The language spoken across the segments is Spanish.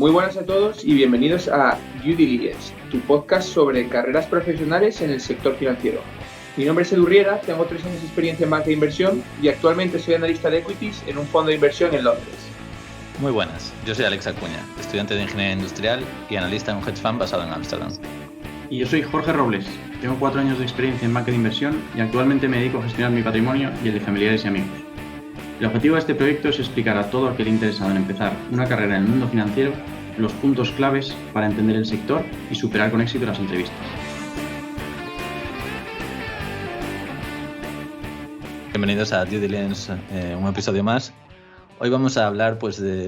Muy buenas a todos y bienvenidos a Due Diligence, tu podcast sobre carreras profesionales en el sector financiero. Mi nombre es Edu Riera, tengo 3 años de experiencia en banca de inversión y actualmente soy analista de equities en un fondo de inversión en Londres. Muy buenas, yo soy Alex Acuña, estudiante de Ingeniería Industrial y analista en un hedge fund basado en Ámsterdam. Y yo soy Jorge Robles, tengo 4 años de experiencia en banca de inversión y actualmente me dedico a gestionar mi patrimonio y el de familiares y amigos. El objetivo de este proyecto es explicar a todo aquel interesado en empezar una carrera en el mundo financiero los puntos claves para entender el sector y superar con éxito las entrevistas. Bienvenidos a Due Diligence, un episodio más. Hoy vamos a hablar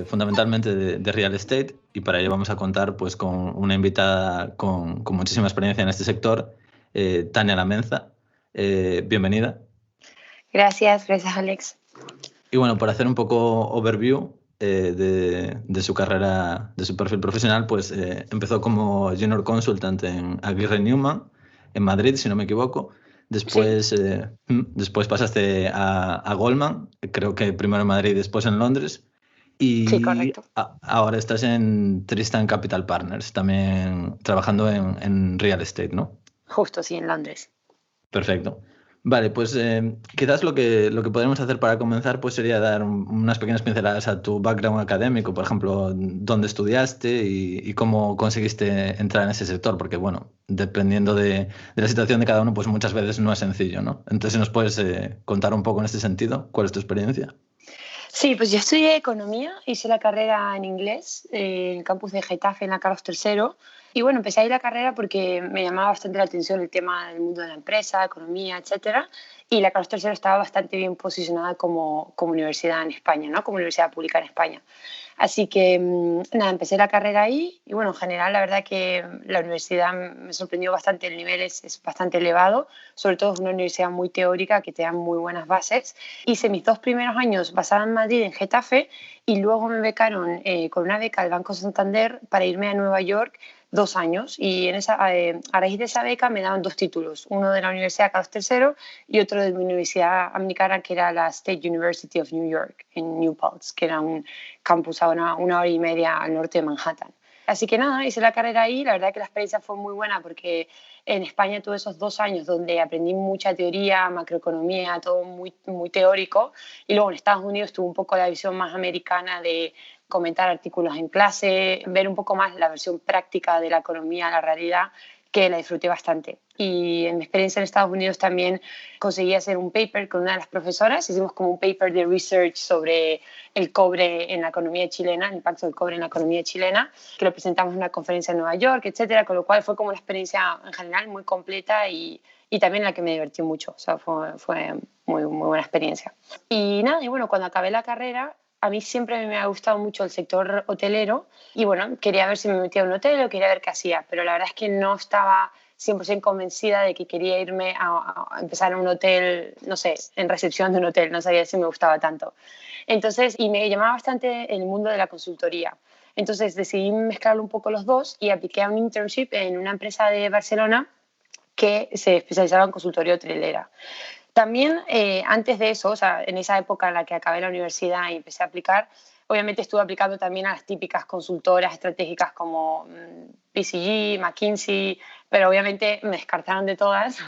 fundamentalmente de real estate y para ello vamos a contar con una invitada con muchísima experiencia en este sector, Tania Lamenza. Bienvenida. Gracias Alex. Y bueno, para hacer un poco overview de su carrera, de su perfil profesional, empezó como junior consultant en Aguirre Newman, en Madrid, si no me equivoco. Después, sí. Después pasaste a Goldman, creo que primero en Madrid y después en Londres. Y sí, correcto. Ahora estás en Tristan Capital Partners, también trabajando en real estate, ¿no? Justo, sí, en Londres. Perfecto. Vale, quizás lo que podríamos hacer para comenzar sería dar unas pequeñas pinceladas a tu background académico, por ejemplo, dónde estudiaste y cómo conseguiste entrar en ese sector, porque bueno, dependiendo de la situación de cada uno, muchas veces no es sencillo, ¿no? Entonces, ¿nos puedes contar un poco en este sentido? ¿Cuál es tu experiencia? Sí, yo estudié economía, hice la carrera en inglés en el campus de Getafe, en la Carlos III. Y bueno, empecé ahí la carrera porque me llamaba bastante la atención el tema del mundo de la empresa, economía, etcétera. Y la Carlos III estaba bastante bien posicionada como universidad en España, ¿no? Como universidad pública en España. Así que nada, empecé la carrera ahí y bueno, en general la verdad que la universidad me sorprendió bastante, el nivel es bastante elevado, sobre todo es una universidad muy teórica que te da muy buenas bases. Hice mis 2 primeros años basada en Madrid, en Getafe, y luego me becaron con una beca del Banco Santander para irme a Nueva York 2 años y a raíz de esa beca me daban 2 títulos, uno de la Universidad Carlos III y otro de mi universidad americana que era la State University of New York en New Paltz, que era un campus a una hora y media al norte de Manhattan. Así que nada, hice la carrera ahí, la verdad que la experiencia fue muy buena porque en España tuve esos 2 años donde aprendí mucha teoría, macroeconomía, todo muy, muy teórico y luego en Estados Unidos tuve un poco la visión más americana de comentar artículos en clase, ver un poco más la versión práctica de la economía, la realidad, que la disfruté bastante. Y en mi experiencia en Estados Unidos también conseguí hacer un paper con una de las profesoras, hicimos como un paper de research sobre el cobre en la economía chilena, el impacto del cobre en la economía chilena, que lo presentamos en una conferencia en Nueva York, etcétera, con lo cual fue como una experiencia en general muy completa y también la que me divertí mucho, o sea, fue muy, muy buena experiencia. Y nada, y bueno, cuando acabé la carrera, a mí siempre me ha gustado mucho el sector hotelero y bueno, quería ver si me metía en un hotel o quería ver qué hacía, pero la verdad es que no estaba 100% convencida de que quería irme a empezar en un hotel, no sé, en recepción de un hotel, no sabía si me gustaba tanto. Entonces, y me llamaba bastante el mundo de la consultoría. Entonces decidí mezclar un poco los dos y apliqué a un internship en una empresa de Barcelona que se especializaba en consultoría hotelera. También antes de eso, o sea, en esa época en la que acabé la universidad y empecé a aplicar, obviamente estuve aplicando también a las típicas consultoras estratégicas como BCG, McKinsey, pero obviamente me descartaron de todas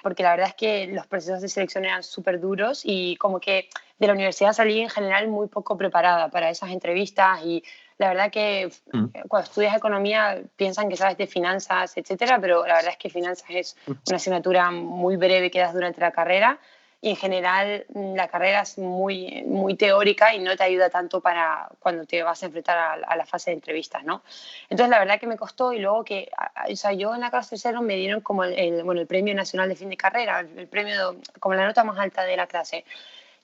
porque la verdad es que los procesos de selección eran súper duros y como que de la universidad salí en general muy poco preparada para esas entrevistas y la verdad que cuando estudias economía piensan que sabes de finanzas, etcétera, pero la verdad es que finanzas es una asignatura muy breve que das durante la carrera y en general la carrera es muy, muy teórica y no te ayuda tanto para cuando te vas a enfrentar a la fase de entrevistas, ¿no? Entonces la verdad que me costó y luego que, o sea, yo en la clase 0 me dieron como el premio nacional de fin de carrera, el premio como la nota más alta de la clase.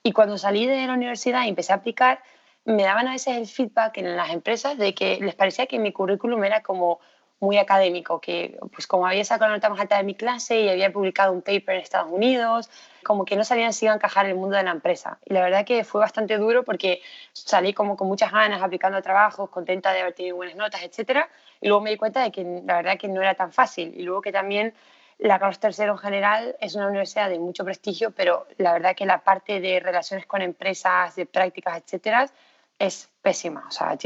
Y cuando salí de la universidad y empecé a aplicar, me daban a veces el feedback en las empresas de que les parecía que mi currículum era como muy académico, que pues como había sacado la nota más alta de mi clase y había publicado un paper en Estados Unidos, como que no sabían si iba a encajar en el mundo de la empresa. Y la verdad que fue bastante duro porque salí como con muchas ganas aplicando a trabajos, contenta de haber tenido buenas notas, etcétera. Y luego me di cuenta de que la verdad que no era tan fácil. Y luego que también la Carlos III en general es una universidad de mucho prestigio, pero la verdad que la parte de relaciones con empresas, de prácticas, etcétera, es pésima. O sea,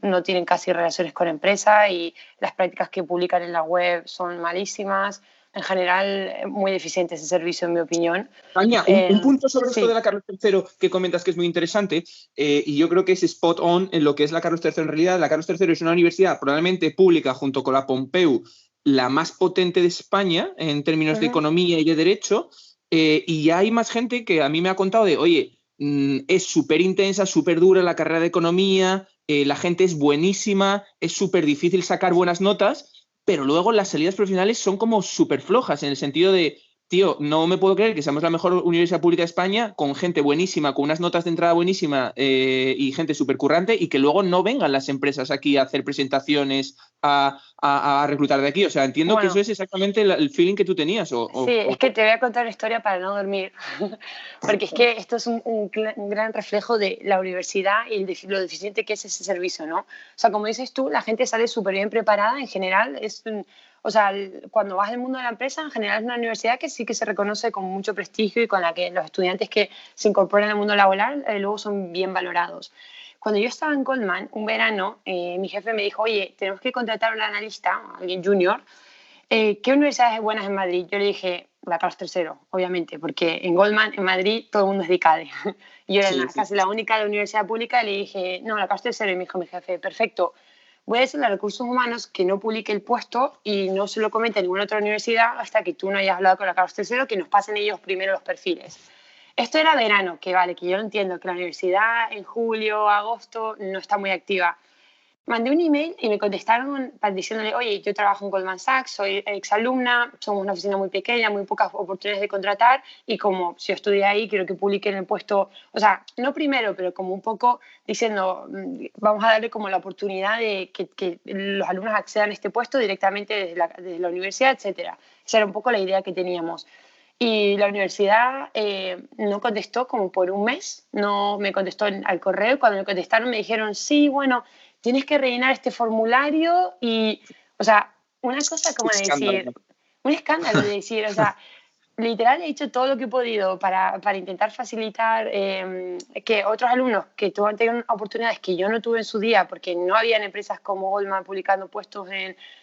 no tienen casi relaciones con empresas y las prácticas que publican en la web son malísimas. En general, muy deficiente ese servicio, en mi opinión. Tania, un punto sobre esto Sí. de la Carlos III que comentas que es muy interesante, y yo creo que es spot on en lo que es la Carlos III en realidad. La Carlos III es una universidad probablemente pública junto con la Pompeu, la más potente de España en términos de economía y de derecho, y ya hay más gente que a mí me ha contado de, oye, es súper intensa, súper dura la carrera de economía, la gente es buenísima, es súper difícil sacar buenas notas, pero luego las salidas profesionales son como súper flojas en el sentido de, tío, no me puedo creer que seamos la mejor universidad pública de España con gente buenísima, con unas notas de entrada buenísima, y gente súper currante, y que luego no vengan las empresas aquí a hacer presentaciones, a reclutar de aquí. O sea, entiendo que eso es exactamente el feeling que tú tenías. Es que te voy a contar una historia para no dormir, porque es que esto es un gran reflejo de la universidad y lo deficiente que es ese servicio, ¿no? O sea, como dices tú, la gente sale súper bien preparada en general. O sea, cuando vas al mundo de la empresa, en general es una universidad que sí que se reconoce con mucho prestigio y con la que los estudiantes que se incorporan al mundo laboral luego son bien valorados. Cuando yo estaba en Goldman, un verano, mi jefe me dijo, oye, tenemos que contratar a un analista, alguien junior. ¿Qué universidades buenas en Madrid? Yo le dije, la Carlos III, obviamente, porque en Goldman, en Madrid, todo el mundo es de ICADE. Y yo era casi la única de la universidad pública y le dije, no, la Carlos III. Y me dijo mi jefe, perfecto, voy a decirle a Recursos Humanos que no publique el puesto y no se lo comente a ninguna otra universidad hasta que tú no hayas hablado con la Carlos III, que nos pasen ellos primero los perfiles. Esto era verano, que vale, que yo lo entiendo, que la universidad en julio, agosto no está muy activa. Mandé un email y me contestaron diciéndole, oye, yo trabajo en Goldman Sachs, soy exalumna, somos una oficina muy pequeña, muy pocas oportunidades de contratar y como si yo estudié ahí, quiero que publiquen el puesto, o sea, no primero, pero como un poco diciendo, vamos a darle como la oportunidad de que los alumnos accedan a este puesto directamente desde la universidad, etcétera. Esa era un poco la idea que teníamos. Y la universidad no contestó como por un mes, no me contestó al correo. Cuando me contestaron me dijeron, sí, bueno, tienes que rellenar este formulario y, o sea, una cosa como decir, un escándalo de decir, o sea, literal he hecho todo lo que he podido para intentar facilitar que otros alumnos que tengan oportunidades que yo no tuve en su día porque no habían empresas como Goldman publicando puestos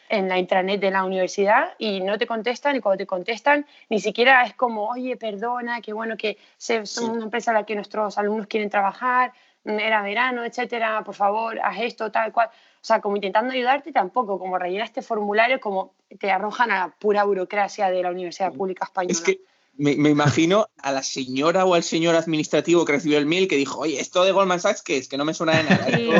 en la intranet de la universidad y no te contestan y cuando te contestan ni siquiera es como, oye, perdona, qué bueno que somos una empresa en la que nuestros alumnos quieren trabajar, era verano, etcétera, por favor, haz esto, tal cual. O sea, como intentando ayudarte tampoco, como rellenar este formulario, como te arrojan a la pura burocracia de la Universidad Pública Española. Es que me imagino a la señora o al señor administrativo que recibió el mail que dijo, oye, esto de Goldman Sachs, ¿qué es? Que no me suena de nada. Sí,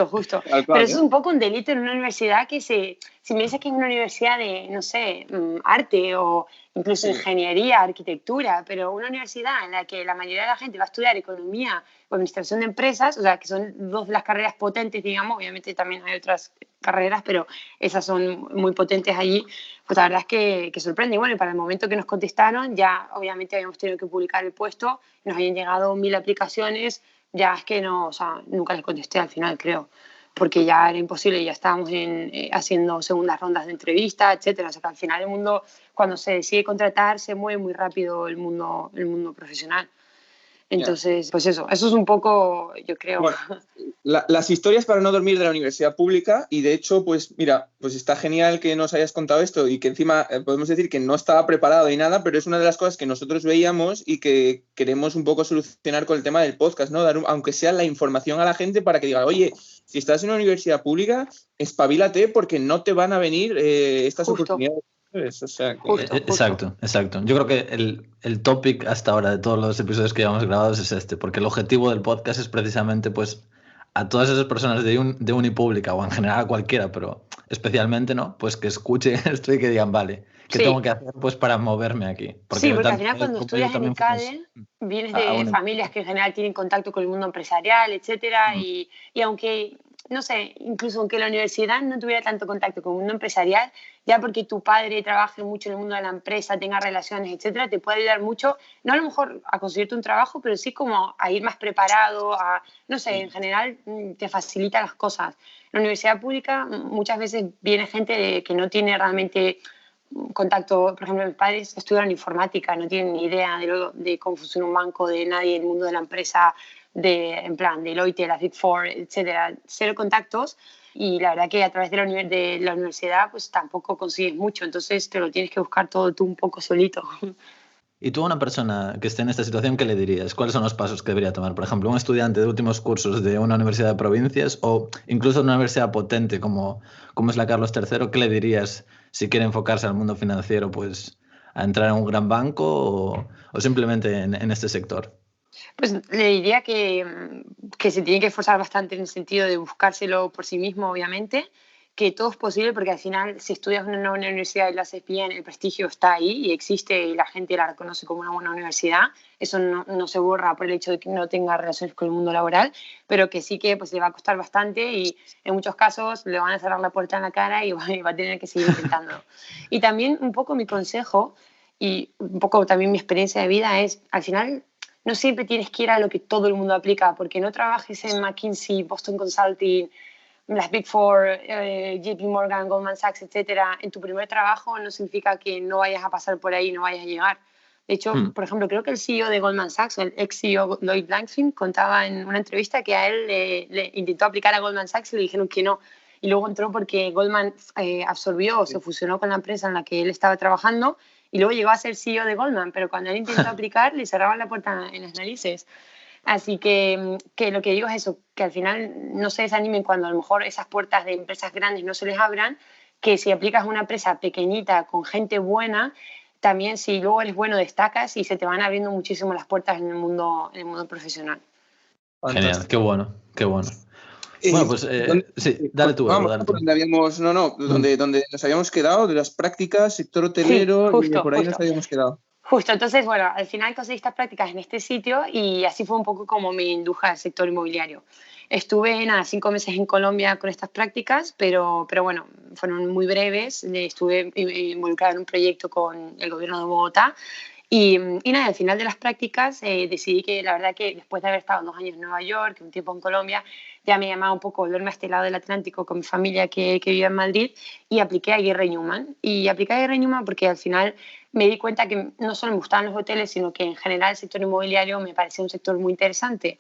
justo. Pero eso es un poco un delito en una universidad que si me dices que es una universidad de, no sé, arte o incluso ingeniería, arquitectura, pero una universidad en la que la mayoría de la gente va a estudiar economía o administración de empresas, o sea, que son dos de las carreras potentes, digamos, obviamente también hay otras carreras, pero esas son muy potentes allí, pues la verdad es que sorprende. Y bueno, y para el momento que nos contestaron, ya obviamente habíamos tenido que publicar el puesto, nos habían llegado 1000 aplicaciones, ya es que no, o sea, nunca les contesté al final, creo, porque ya era imposible, ya estábamos haciendo segundas rondas de entrevistas, etcétera. O sea, que al final el mundo, cuando se decide contratar, se mueve muy rápido el mundo profesional. Entonces, pues eso es un poco, yo creo. Bueno, las historias para no dormir de la universidad pública, y de hecho, pues mira, pues está genial que nos hayas contado esto y que encima podemos decir que no estaba preparado ni nada, pero es una de las cosas que nosotros veíamos y que queremos un poco solucionar con el tema del podcast, ¿no? Dar aunque sea la información a la gente para que diga, oye, si estás en una universidad pública, espabilate porque no te van a venir estas oportunidades. O sea, Exacto. Yo creo que el topic hasta ahora de todos los episodios que llevamos grabados es este, porque el objetivo del podcast es precisamente pues a todas esas personas de unipública o en general a cualquiera, pero especialmente, ¿no? Pues que escuchen esto y que digan, vale, ¿qué tengo que hacer pues para moverme aquí? Porque al final cuando estudias en ICADE vienes de familias que en general tienen contacto con el mundo empresarial, etcétera, y aunque no sé, incluso aunque la universidad no tuviera tanto contacto con el mundo empresarial, ya porque tu padre trabaje mucho en el mundo de la empresa, tenga relaciones, etcétera, te puede ayudar mucho, no a lo mejor a conseguirte un trabajo, pero sí como a ir más preparado, no sé, en general te facilita las cosas. En la universidad pública muchas veces viene gente que no tiene realmente contacto, por ejemplo, mis padres estudian informática, no tienen ni idea de cómo funciona un banco, de nadie en el mundo de la empresa, en plan, Deloitte, las Big Four, etcétera, cero contactos. Y la verdad que a través de la universidad pues tampoco consigues mucho, entonces te lo tienes que buscar todo tú un poco solito. Y tú a una persona que esté en esta situación, ¿qué le dirías? ¿Cuáles son los pasos que debería tomar? Por ejemplo, un estudiante de últimos cursos de una universidad de provincias o incluso una universidad potente como es la Carlos III, ¿qué le dirías si quiere enfocarse al mundo financiero, pues a entrar en un gran banco o simplemente en este sector? Pues le diría que se tiene que esforzar bastante en el sentido de buscárselo por sí mismo, obviamente, que todo es posible porque al final si estudias en una buena universidad y lo haces bien, el prestigio está ahí y existe y la gente la reconoce como una buena universidad. Eso no se borra por el hecho de que no tenga relaciones con el mundo laboral, pero que sí que pues, le va a costar bastante y en muchos casos le van a cerrar la puerta en la cara y va a tener que seguir intentándolo. Y también un poco mi consejo y un poco también mi experiencia de vida es, al final, no siempre tienes que ir a lo que todo el mundo aplica, porque no trabajes en McKinsey, Boston Consulting, las Big Four, JP Morgan, Goldman Sachs, etcétera. En tu primer trabajo no significa que no vayas a pasar por ahí, no vayas a llegar. De hecho, por ejemplo, creo que el CEO de Goldman Sachs, el ex CEO Lloyd Blankfein, contaba en una entrevista que a él le intentó aplicar a Goldman Sachs y le dijeron que no. Y luego entró porque Goldman absorbió o se fusionó con la empresa en la que él estaba trabajando y luego llegó a ser CEO de Goldman, pero cuando él intentó aplicar le cerraban la puerta en las narices. Así que lo que digo es eso, que al final no se desanimen cuando a lo mejor esas puertas de empresas grandes no se les abran, que si aplicas a una empresa pequeñita con gente buena, también si luego eres bueno destacas y se te van abriendo muchísimo las puertas en el mundo profesional. Genial, qué bueno, qué bueno. Bueno, pues sí, dale tú, Edu, dale tú. Donde habíamos, donde nos habíamos quedado, de las prácticas, sector hotelero, sí, justo, y por ahí nos habíamos quedado. Justo, entonces, bueno, al final conseguí estas prácticas en este sitio y así fue un poco como me induje al sector inmobiliario. Estuve 5 meses en Colombia con estas prácticas, pero bueno, fueron muy breves. Estuve involucrada en un proyecto con el gobierno de Bogotá y nada, al final de las prácticas decidí que la verdad que después de haber estado 2 años en Nueva York, un tiempo en Colombia, ya me llamaba un poco volverme a este lado del Atlántico con mi familia que vive en Madrid y apliqué a Aguirre Newman. Y apliqué a Aguirre Newman porque al final me di cuenta que no solo me gustaban los hoteles, sino que en general el sector inmobiliario me parecía un sector muy interesante.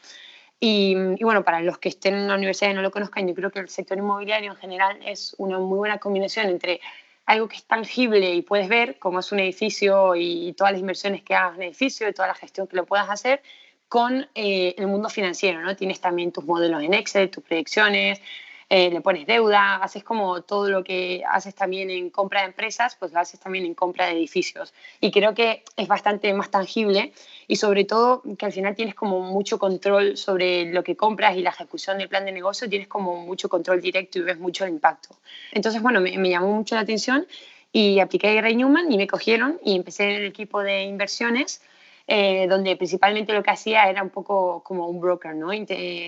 Y bueno, para los que estén en la universidad y no lo conozcan, yo creo que el sector inmobiliario en general es una muy buena combinación entre algo que es tangible y puedes ver, como es un edificio y todas las inversiones que hagas en el edificio y toda la gestión que lo puedas hacer, con el mundo financiero, ¿no? Tienes también tus modelos en Excel, tus proyecciones, le pones deuda, haces como todo lo que haces también en compra de empresas, pues lo haces también en compra de edificios. Y creo que es bastante más tangible y sobre todo que al final tienes como mucho control sobre lo que compras y la ejecución del plan de negocio, tienes como mucho control directo y ves mucho el impacto. Entonces, bueno, me llamó mucho la atención y apliqué a Gray Newman y me cogieron y empecé en el equipo de inversiones, donde principalmente lo que hacía era un poco como un broker, ¿no?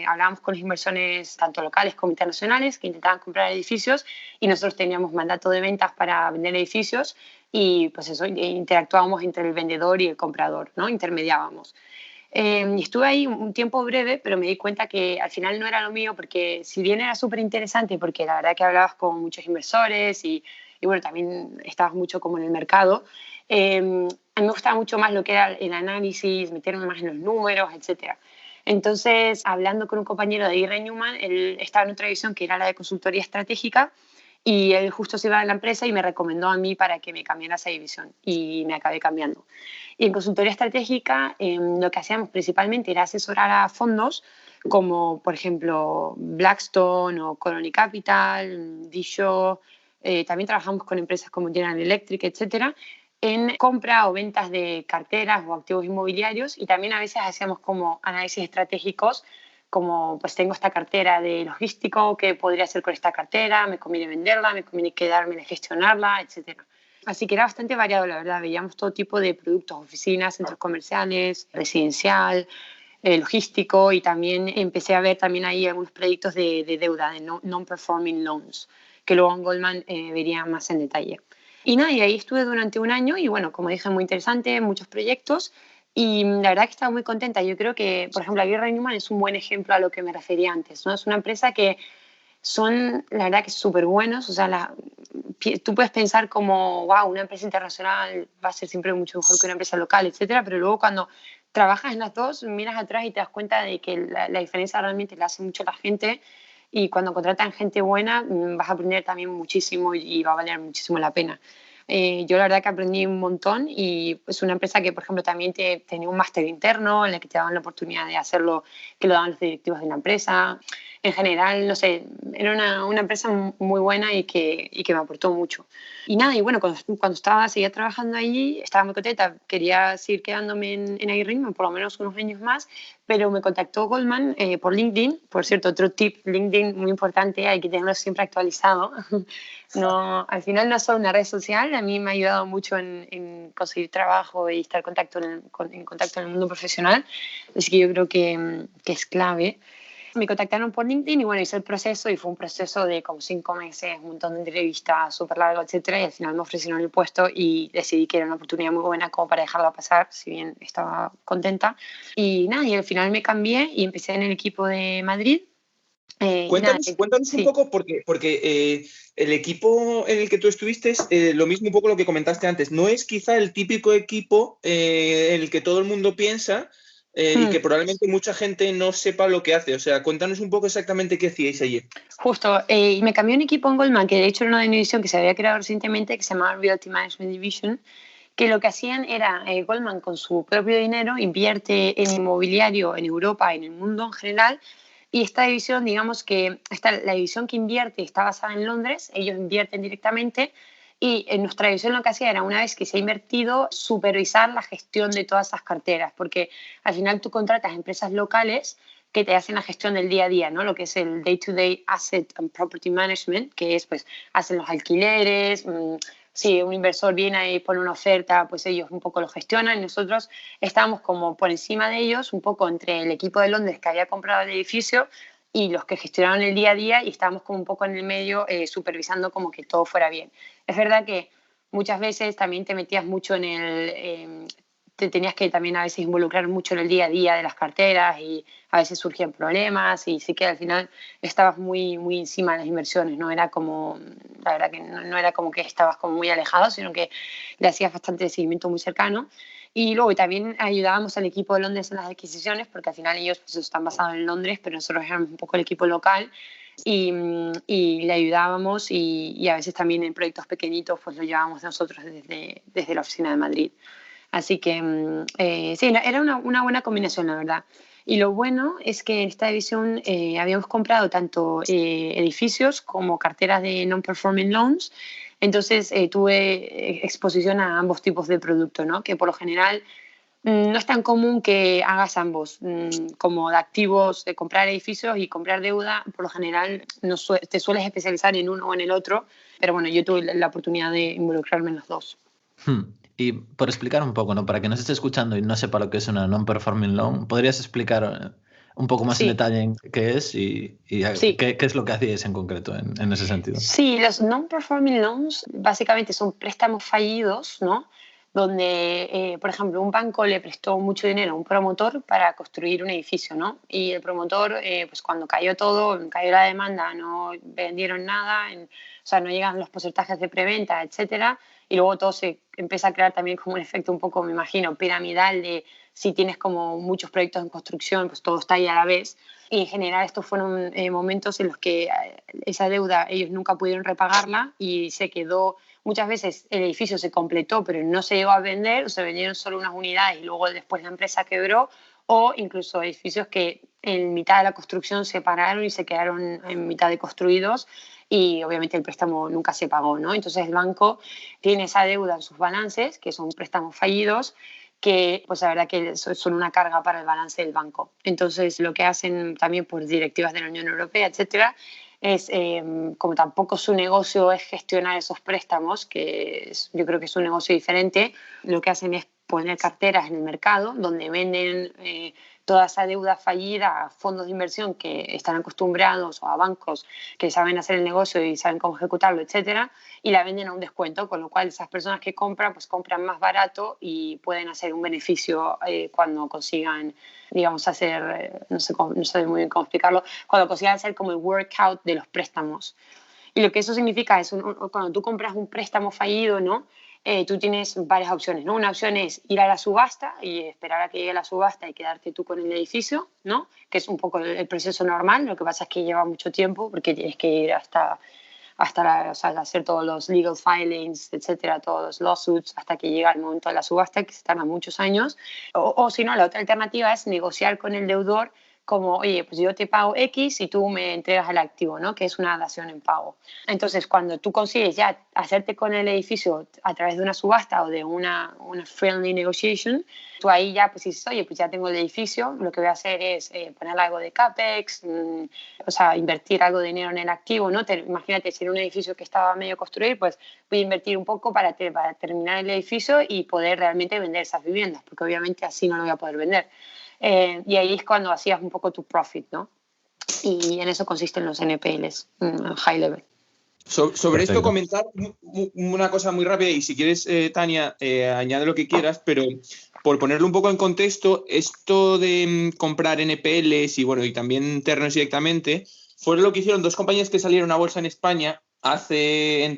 Hablábamos con los inversores tanto locales como internacionales que intentaban comprar edificios y nosotros teníamos mandato de ventas para vender edificios y pues eso, interactuábamos entre el vendedor y el comprador, ¿no? Intermediábamos. Y estuve ahí un tiempo breve, pero me di cuenta que al final no era lo mío porque si bien era súper interesante, porque la verdad que hablabas con muchos inversores y bueno, también estabas mucho como en el mercado, a mí me gustaba mucho más lo que era el análisis, meterme más en los números, etc. Entonces, hablando con un compañero de Aguirre Newman, él estaba en otra división que era la de consultoría estratégica y él justo se iba de la empresa y me recomendó a mí para que me cambiara a esa división y me acabé cambiando. Y en consultoría estratégica lo que hacíamos principalmente era asesorar a fondos como, por ejemplo, Blackstone o Colony Capital, D-Shaw. También trabajamos con empresas como General Electric, etcétera, en compra o ventas de carteras o activos inmobiliarios y también a veces hacíamos como análisis estratégicos como pues tengo esta cartera de logístico, ¿qué podría hacer con esta cartera? ¿Me conviene venderla? ¿Me conviene quedarme de gestionarla? Etcétera. Así que era bastante variado, la verdad. Veíamos todo tipo de productos, oficinas, centros comerciales, residencial, logístico y también empecé a ver también ahí algunos proyectos de deuda, de non-performing loans, que luego en Goldman vería más en detalle. Y nada, y ahí estuve durante un año y bueno, como dije, muy interesante, muchos proyectos y la verdad que estaba muy contenta. Yo creo que, por ejemplo, Aguirre Newman es un buen ejemplo a lo que me refería antes, ¿no? Es una empresa que son la verdad que súper buenos. O sea, tú puedes pensar como, wow, una empresa internacional va a ser siempre mucho mejor que una empresa local, etcétera, pero luego cuando trabajas en las dos, miras atrás y te das cuenta de que la diferencia realmente la hace mucho la gente, y cuando contratan gente buena vas a aprender también muchísimo y va a valer muchísimo la pena. Yo la verdad que aprendí un montón, y es una empresa que, por ejemplo, también tenía un máster interno en el que te daban la oportunidad de hacerlo, que lo daban los directivos de la empresa. En general, no sé, era una empresa muy buena y que me aportó mucho. Y nada, y bueno, cuando seguía trabajando allí, estaba muy contenta, quería seguir quedándome en iRhythm por lo menos unos años más, pero me contactó Goldman por LinkedIn. Por cierto, otro tip, LinkedIn muy importante, hay que tenerlo siempre actualizado. No, al final no es solo una red social, a mí me ha ayudado mucho en conseguir trabajo y estar en contacto en el mundo profesional, así que yo creo que es clave. Me contactaron por LinkedIn y bueno, hice el proceso, y fue un proceso de como 5 meses, un montón de entrevistas, súper largo, etcétera, y al final me ofrecieron el puesto y decidí que era una oportunidad muy buena como para dejarla pasar, si bien estaba contenta. Y nada, y al final me cambié y empecé en el equipo de Madrid. Cuéntanos un Sí. poco, porque el equipo en el que tú estuviste es lo mismo un poco lo que comentaste antes. No es quizá el típico equipo en el que todo el mundo piensa y que probablemente mucha gente no sepa lo que hace. O sea, cuéntanos un poco exactamente qué hacíais allí. Justo, y me cambié un equipo en Goldman, que de hecho era una división que se había creado recientemente, que se llamaba Realty Management Division, que lo que hacían era, Goldman con su propio dinero invierte en inmobiliario en Europa, en el mundo en general, y esta división, digamos que la división que invierte está basada en Londres, ellos invierten directamente, y en nuestra división lo que hacía era, una vez que se ha invertido, supervisar la gestión de todas esas carteras, porque al final tú contratas empresas locales que te hacen la gestión del día a día, ¿no? Lo que es el day-to-day asset and property management, que es, pues, hacen los alquileres. Si un inversor viene y pone una oferta, pues ellos un poco lo gestionan, y nosotros estábamos como por encima de ellos, un poco entre el equipo de Londres que había comprado el edificio y los que gestionaron el día a día, y estábamos como un poco en el medio, supervisando como que todo fuera bien. Es verdad que muchas veces también te metías mucho te tenías que también a veces involucrar mucho en el día a día de las carteras, y a veces surgían problemas, y sí que al final estabas muy, muy encima de las inversiones, no era como, la verdad que no era como que estabas como muy alejado, sino que le hacías bastante seguimiento muy cercano. Y luego también ayudábamos al equipo de Londres en las adquisiciones, porque al final ellos, pues, están basados en Londres, pero nosotros éramos un poco el equipo local, y le ayudábamos, y a veces también en proyectos pequeñitos pues lo llevábamos nosotros desde la oficina de Madrid. Así que sí, era una buena combinación, la verdad. Y lo bueno es que en esta división habíamos comprado tanto edificios como carteras de non-performing loans. Entonces tuve exposición a ambos tipos de producto, ¿no? Que por lo general no es tan común que hagas ambos, como de activos, de comprar edificios y comprar deuda. Por lo general no te sueles especializar en uno o en el otro, pero bueno, yo tuve la oportunidad de involucrarme en los dos. Y por explicar un poco, ¿no? Para que nos esté escuchando y no sepa lo que es una non-performing loan, ¿podrías explicar un poco más en Sí. detalle qué es y Sí. qué es lo que hacíais en concreto en ese sentido? Sí, los non-performing loans básicamente son préstamos fallidos, ¿no? Donde, por ejemplo, un banco le prestó mucho dinero a un promotor para construir un edificio, ¿no? Y el promotor, pues cuando cayó todo, cayó la demanda, no vendieron nada, o sea, no llegan los porcentajes de preventa, etcétera, y luego todo se empieza a crear también como un efecto un poco, me imagino, piramidal, de si tienes como muchos proyectos en construcción, pues todo está ahí a la vez. Y en general estos fueron momentos en los que esa deuda ellos nunca pudieron repagarla, y se quedó. Muchas veces el edificio se completó pero no se llegó a vender, o se vendieron solo unas unidades y luego después la empresa quebró, o incluso edificios que en mitad de la construcción se pararon y se quedaron en mitad de construidos, y obviamente el préstamo nunca se pagó, ¿no? Entonces el banco tiene esa deuda en sus balances, que son préstamos fallidos, que pues la verdad que son una carga para el balance del banco. Entonces lo que hacen también por directivas de la Unión Europea, etcétera, es, como tampoco su negocio es gestionar esos préstamos, yo creo que es un negocio diferente, lo que hacen es poner carteras en el mercado donde venden toda esa deuda fallida a fondos de inversión que están acostumbrados o a bancos que saben hacer el negocio y saben cómo ejecutarlo, etcétera, y la venden a un descuento, con lo cual esas personas que compran, pues compran más barato y pueden hacer un beneficio cuando consigan, digamos, hacer, no sé muy bien cómo explicarlo, cuando consigan hacer como el workout de los préstamos. Y lo que eso significa es, cuando tú compras un préstamo fallido, ¿no? Tú tienes varias opciones, ¿no? Una opción es ir a la subasta y esperar a que llegue la subasta y quedarte tú con el edificio, ¿no? Que es un poco el proceso normal. Lo que pasa es que lleva mucho tiempo porque tienes que ir hasta o sea, hacer todos los legal filings, etcétera, todos los lawsuits, hasta que llega el momento de la subasta, que se tarda muchos años. O si no, la otra alternativa es negociar con el deudor como, oye, pues yo te pago X y tú me entregas el activo, ¿no? Que es una dación en pago. Entonces, cuando tú consigues ya hacerte con el edificio a través de una subasta o de una friendly negotiation, tú ahí ya pues dices, oye, pues ya tengo el edificio, lo que voy a hacer es poner algo de CAPEX, o sea, invertir algo de dinero en el activo, ¿no? Imagínate, si era un edificio que estaba medio construir, pues voy a invertir un poco para terminar el edificio y poder realmente vender esas viviendas, porque obviamente así no lo voy a poder vender. Y ahí es cuando hacías un poco tu profit, ¿no? Y en eso consisten los NPLs, high level. Sobre esto comentar una cosa muy rápida y si quieres, Tania, añade lo que quieras, pero por ponerlo un poco en contexto, esto de comprar NPLs y bueno, y también terrenos directamente, fue lo que hicieron dos compañías que salieron a bolsa en España hace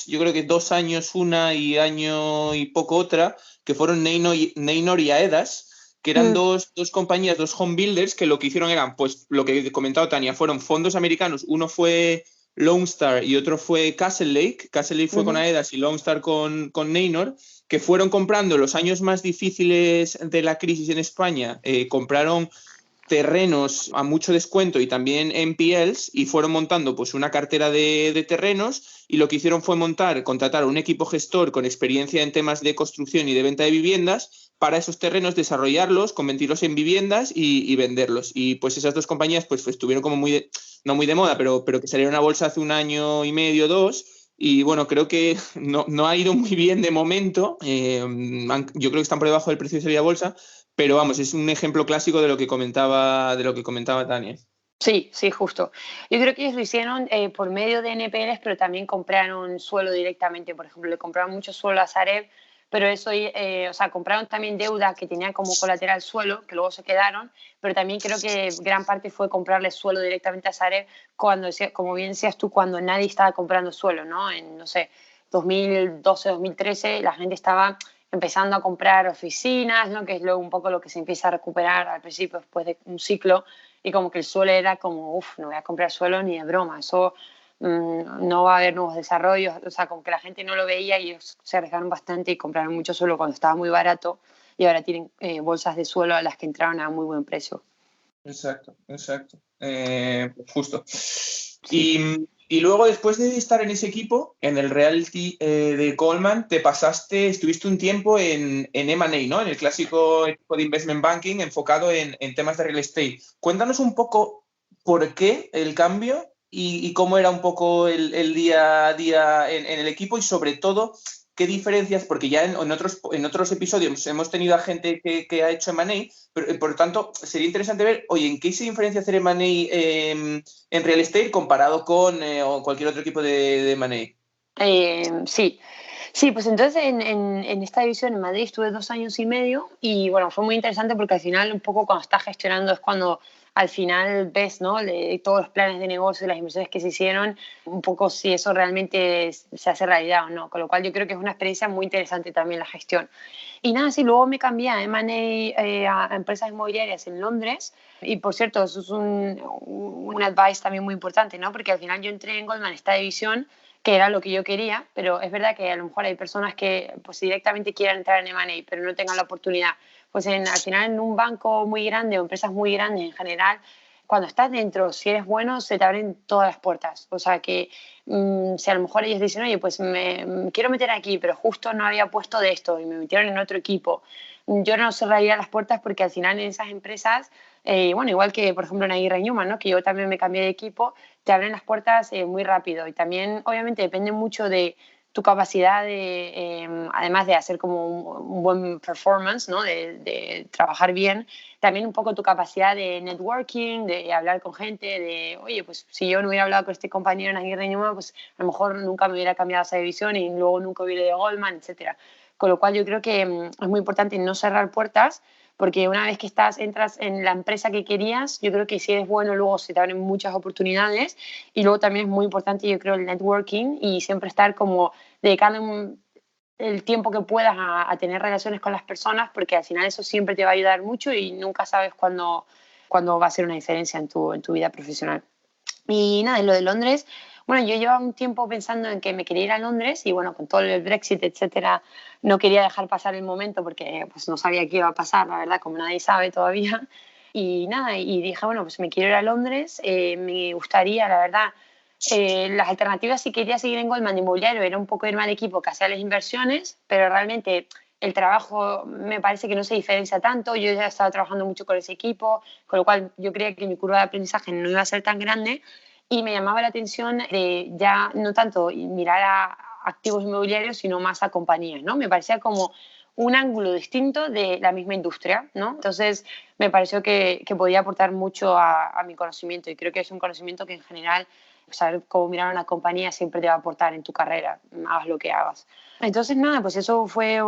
yo creo que 2 años una y año y poco otra, que fueron Neinor y Aedas, que eran dos compañías, dos home builders, que lo que hicieron eran, pues lo que he comentado Tania, fueron fondos americanos, uno fue Lone Star y otro fue Castle Lake. Castle Lake fue con Aedas y Lone Star con Neinor, que fueron comprando los años más difíciles de la crisis en España, compraron terrenos a mucho descuento y también NPLs y fueron montando pues una cartera de terrenos y lo que hicieron fue contratar a un equipo gestor con experiencia en temas de construcción y de venta de viviendas para esos terrenos, desarrollarlos, convertirlos en viviendas y venderlos. Y pues esas dos compañías pues estuvieron como no muy de moda, pero que salieron a bolsa hace 1 año y medio, 2. Y bueno, creo que no ha ido muy bien de momento. Yo creo que están por debajo del precio de salida a bolsa, pero vamos, es un ejemplo clásico de lo que comentaba Tania. Sí, justo. Yo creo que ellos lo hicieron por medio de NPLs, pero también compraron suelo directamente. Por ejemplo, le compraron mucho suelo a Sareb, pero eso, o sea, compraron también deuda que tenían como colateral suelo, que luego se quedaron, pero también creo que gran parte fue comprarle suelo directamente a Sareb cuando, como bien decías tú, cuando nadie estaba comprando suelo, ¿no? En, no sé, 2012, 2013, la gente estaba empezando a comprar oficinas, ¿no? Que es luego un poco lo que se empieza a recuperar al principio después de un ciclo, y como que el suelo era como, no voy a comprar suelo ni de broma, eso no va a haber nuevos desarrollos, o sea, como que la gente no lo veía y ellos se arriesgaron bastante y compraron mucho suelo cuando estaba muy barato y ahora tienen bolsas de suelo a las que entraron a muy buen precio. Exacto. Justo. Sí. Y luego, después de estar en ese equipo, en el Realty de Goldman, estuviste un tiempo en M&A, ¿no? En el clásico equipo de Investment Banking enfocado en temas de real estate. Cuéntanos un poco por qué el cambio y cómo era un poco el día a día en el equipo y sobre todo qué diferencias, porque ya en otros episodios hemos tenido a gente que ha hecho M&A, pero por lo tanto sería interesante ver, oye, ¿en qué se diferencia hacer M&A en real estate comparado con cualquier otro equipo de M&A? Sí, pues entonces en esta división en Madrid estuve 2 años y medio y bueno, fue muy interesante porque al final un poco cuando estás gestionando es cuando al final ves, ¿no? Todos los planes de negocio, las inversiones que se hicieron, un poco si eso realmente se hace realidad o no, con lo cual yo creo que es una experiencia muy interesante también la gestión. Y nada, sí, luego me cambié a M&A a empresas inmobiliarias en Londres y por cierto, eso es un advice también muy importante, ¿no? Porque al final yo entré en Goldman, esta división, que era lo que yo quería, pero es verdad que a lo mejor hay personas que pues directamente quieran entrar en M&A, pero no tengan la oportunidad. Pues al final en un banco muy grande o empresas muy grandes en general, cuando estás dentro, si eres bueno, se te abren todas las puertas. O sea que si a lo mejor ellos dicen, oye, pues me quiero meter aquí, pero justo no había puesto de esto y me metieron en otro equipo, yo no cerraría las puertas porque al final en esas empresas, bueno, igual que por ejemplo en Aguirre Newman, ¿no? Que yo también me cambié de equipo, te abren las puertas muy rápido y también obviamente depende mucho de tu capacidad de, además de hacer como un buen performance, ¿no? De trabajar bien, también un poco tu capacidad de networking, de hablar con gente, de, oye, pues si yo no hubiera hablado con este compañero en Aguirre Ñuma, pues a lo mejor nunca me hubiera cambiado esa división y luego nunca hubiera ido a Goldman, etcétera. Con lo cual yo creo que es muy importante no cerrar puertas, porque una vez que entras en la empresa que querías, yo creo que si eres bueno luego se te abren muchas oportunidades, y luego también es muy importante, yo creo, el networking y siempre estar como dedicarle el tiempo que puedas a tener relaciones con las personas, porque al final eso siempre te va a ayudar mucho y nunca sabes cuándo va a ser una diferencia en tu vida profesional. Y nada, en lo de Londres, bueno, yo llevaba un tiempo pensando en que me quería ir a Londres y bueno, con todo el Brexit, etcétera, no quería dejar pasar el momento porque pues no sabía qué iba a pasar, la verdad, como nadie sabe todavía. Y nada, y dije, bueno, pues me quiero ir a Londres, me gustaría, la verdad, las alternativas si quería seguir en Goldman de inmobiliario era un poco irme al equipo que hacía las inversiones, pero realmente el trabajo me parece que no se diferencia tanto. Yo ya he estado trabajando mucho con ese equipo, con lo cual yo creía que mi curva de aprendizaje no iba a ser tan grande y me llamaba la atención de ya no tanto mirar a activos inmobiliarios, sino más a compañías, ¿no? Me parecía como un ángulo distinto de la misma industria, ¿no? Entonces me pareció que podía aportar mucho a mi conocimiento, y creo que es un conocimiento que en general saber cómo mirar una compañía siempre te va a aportar en tu carrera, hagas lo que hagas. Entonces, nada, pues eso fue,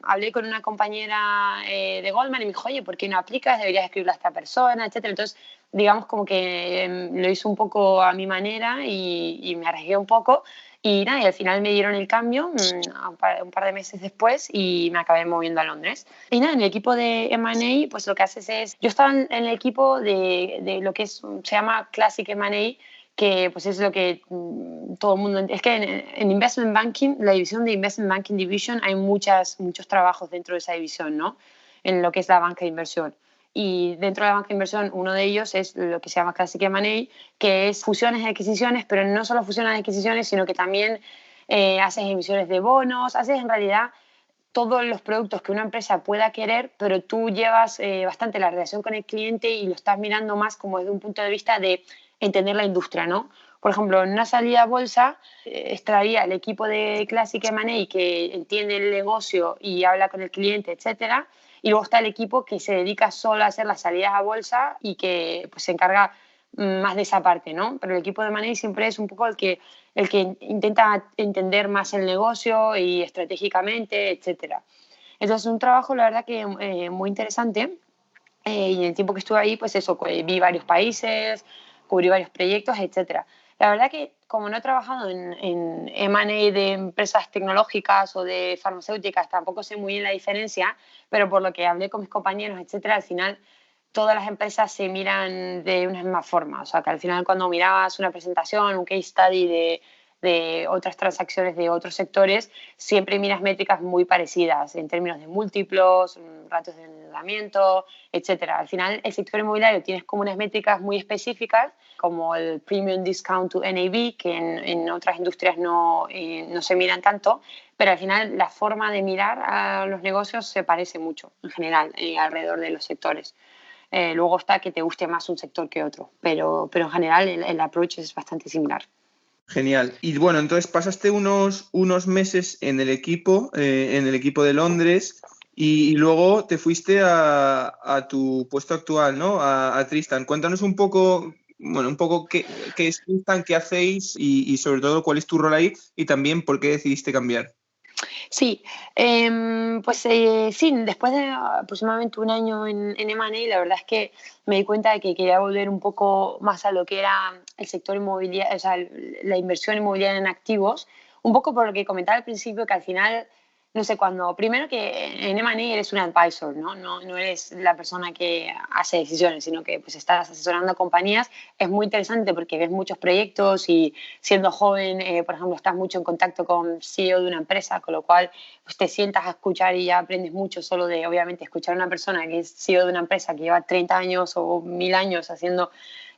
hablé con una compañera de Goldman y me dijo, oye, ¿por qué no aplicas? Deberías escribirle a esta persona, etcétera. Entonces, digamos como que lo hice un poco a mi manera y me arriesgué un poco. Y nada, y al final me dieron el cambio un par de meses después y me acabé moviendo a Londres. Y nada, en el equipo de M&A, pues lo que haces es, yo estaba en el equipo de lo que se llama Classic M&A, que pues es lo que todo el mundo... Es que en Investment Banking, la división de Investment Banking Division, hay muchos trabajos dentro de esa división, ¿no? En lo que es la banca de inversión. Y dentro de la banca de inversión, uno de ellos es lo que se llama Classic M&A, que es fusiones y adquisiciones, pero no solo fusiones y adquisiciones, sino que también haces emisiones de bonos, haces en realidad todos los productos que una empresa pueda querer, pero tú llevas bastante la relación con el cliente y lo estás mirando más como desde un punto de vista de entender la industria, ¿no? Por ejemplo, en una salida a bolsa estaría el equipo de Classic M&A que entiende el negocio y habla con el cliente, etcétera, y luego está el equipo que se dedica solo a hacer las salidas a bolsa y que pues, se encarga más de esa parte, ¿no? Pero el equipo de M&A siempre es un poco el que intenta entender más el negocio y estratégicamente, etcétera. Entonces, un trabajo, la verdad, que muy interesante. Y en el tiempo que estuve ahí, pues eso, vi varios países, cubrí varios proyectos, etcétera. La verdad que como no he trabajado en M&A de empresas tecnológicas o de farmacéuticas, tampoco sé muy bien la diferencia, pero por lo que hablé con mis compañeros, etcétera, al final todas las empresas se miran de una misma forma. O sea, que al final cuando mirabas una presentación, un case study de otras transacciones de otros sectores, siempre miras métricas muy parecidas en términos de múltiplos, ratios de endeudamiento, etcétera. Al final, el sector inmobiliario tienes como unas métricas muy específicas, como el Premium Discount to NAV, que en otras industrias no se miran tanto, pero al final la forma de mirar a los negocios se parece mucho, en general, alrededor de los sectores. Luego está que te guste más un sector que otro, pero en general el approach es bastante similar. Genial. Y bueno, entonces pasaste unos meses en el equipo de Londres y luego te fuiste a tu puesto actual, ¿no? A Tristan. Cuéntanos un poco qué es Tristan, qué hacéis y sobre todo cuál es tu rol ahí y también por qué decidiste cambiar. Sí, pues sí, después de aproximadamente un año en M&A, la verdad es que me di cuenta de que quería volver un poco más a lo que era el sector inmobiliario, o sea, la inversión inmobiliaria en activos, un poco por lo que comentaba al principio, que al final, no sé, primero que en M&A eres un advisor, ¿no? No eres la persona que hace decisiones, sino que pues estás asesorando a compañías. Es muy interesante porque ves muchos proyectos y siendo joven, por ejemplo, estás mucho en contacto con CEO de una empresa, con lo cual pues, te sientas a escuchar y ya aprendes mucho solo de, obviamente, escuchar a una persona que es CEO de una empresa que lleva 30 años o 1000 años haciendo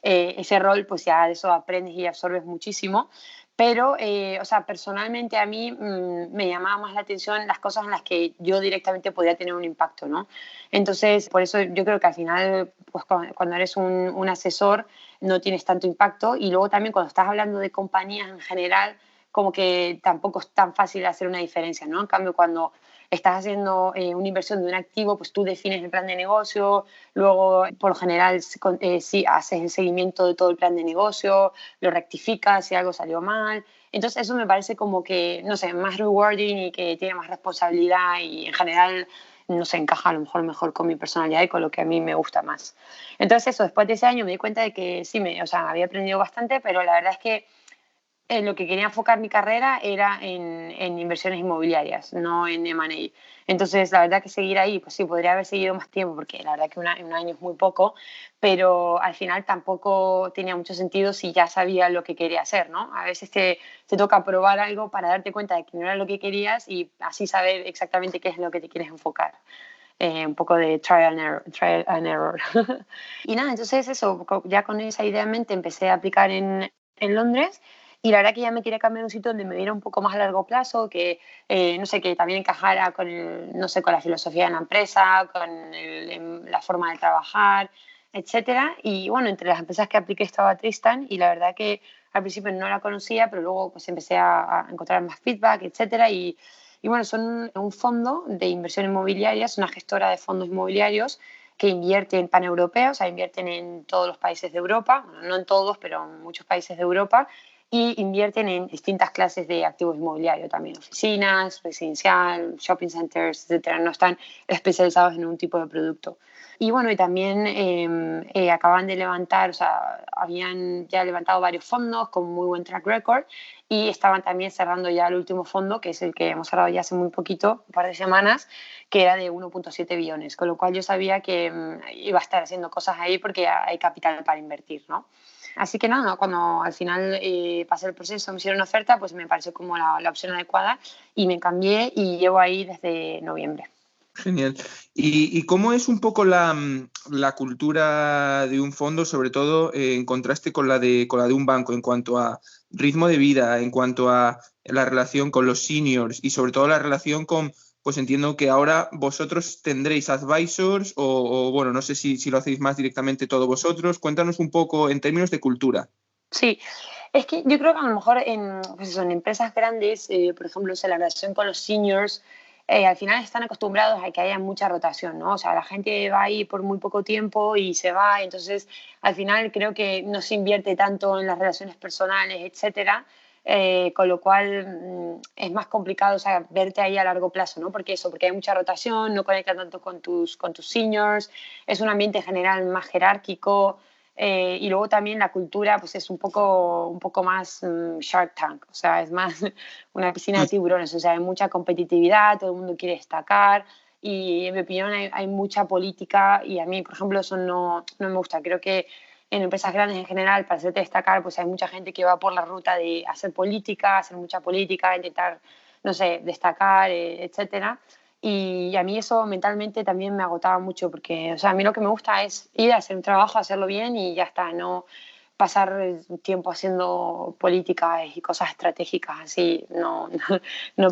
ese rol, pues ya de eso aprendes y absorbes muchísimo. Pero, o sea, personalmente a mí me llamaba más la atención las cosas en las que yo directamente podía tener un impacto, ¿no? Entonces, por eso yo creo que al final, pues cuando eres un asesor, no tienes tanto impacto. Y luego también cuando estás hablando de compañías en general, como que tampoco es tan fácil hacer una diferencia, ¿no? En cambio, cuando estás haciendo una inversión de un activo, pues tú defines el plan de negocio, luego por lo general sí haces el seguimiento de todo el plan de negocio, lo rectificas si algo salió mal. Entonces eso me parece como que, no sé, más rewarding y que tiene más responsabilidad y en general, no sé, encaja a lo mejor con mi personalidad y con lo que a mí me gusta más. Entonces eso, después de ese año me di cuenta de que sí, o sea, había aprendido bastante, pero la verdad es que en lo que quería enfocar mi carrera era en inversiones inmobiliarias, no en M&A. Entonces, la verdad que seguir ahí, pues sí, podría haber seguido más tiempo, porque la verdad que un año es muy poco, pero al final tampoco tenía mucho sentido si ya sabía lo que quería hacer, ¿no? A veces te toca probar algo para darte cuenta de que no era lo que querías y así saber exactamente qué es lo que te quieres enfocar. Un poco de trial and error. Y nada, entonces eso, ya con esa idea en mente empecé a aplicar en Londres y la verdad que ya me quería cambiar a un sitio donde me viera un poco más a largo plazo, que no sé, que también encajara con, no sé, con la filosofía de la empresa, con la forma de trabajar, etcétera. Y bueno, entre las empresas que apliqué estaba Tristan y la verdad que al principio no la conocía, pero luego pues empecé a encontrar más feedback, etcétera. Y bueno, son un fondo de inversión inmobiliaria, es una gestora de fondos inmobiliarios que invierten paneuropeos, o sea, invierten en todos los países de Europa, bueno, no en todos, pero en muchos países de Europa, y invierten en distintas clases de activos inmobiliarios, también oficinas, residencial, shopping centers, etcétera. No están especializados en un tipo de producto. Y bueno, y también acaban de levantar, o sea, habían ya levantado varios fondos con muy buen track record y estaban también cerrando ya el último fondo, que es el que hemos cerrado ya hace muy poquito, un par de semanas, que era de 1,7 billones, con lo cual yo sabía que iba a estar haciendo cosas ahí porque hay capital para invertir, ¿no? Así que nada, cuando al final pasé el proceso, me hicieron una oferta, pues me pareció como la opción adecuada y me cambié y llevo ahí desde noviembre. Genial. ¿Y cómo es un poco la cultura de un fondo, sobre todo en contraste con la de un banco, en cuanto a ritmo de vida, en cuanto a la relación con los seniors y sobre todo la relación con, pues entiendo que ahora vosotros tendréis advisors o bueno, no sé si lo hacéis más directamente todos vosotros. Cuéntanos un poco en términos de cultura. Sí, es que yo creo que a lo mejor pues eso, en empresas grandes, por ejemplo, la relación con los seniors, al final están acostumbrados a que haya mucha rotación, ¿no? O sea, la gente va ahí por muy poco tiempo y se va, entonces al final creo que no se invierte tanto en las relaciones personales, etcétera, con lo cual es más complicado, o sea, verte ahí a largo plazo, ¿no? Porque hay mucha rotación, no conectas tanto con tus seniors, es un ambiente general más jerárquico. Y luego también la cultura pues es un poco más Shark Tank, o sea, es más una piscina de tiburones, o sea, hay mucha competitividad, todo el mundo quiere destacar y en mi opinión hay mucha política y a mí, por ejemplo, eso no me gusta. Creo que en empresas grandes en general, para hacerte destacar, pues hay mucha gente que va por la ruta de hacer política, hacer mucha política, intentar, no sé, destacar, etcétera. Y a mí eso mentalmente también me agotaba mucho porque, o sea, a mí lo que me gusta es ir a hacer un trabajo, hacerlo bien y ya está, no pasar tiempo haciendo políticas y cosas estratégicas así, no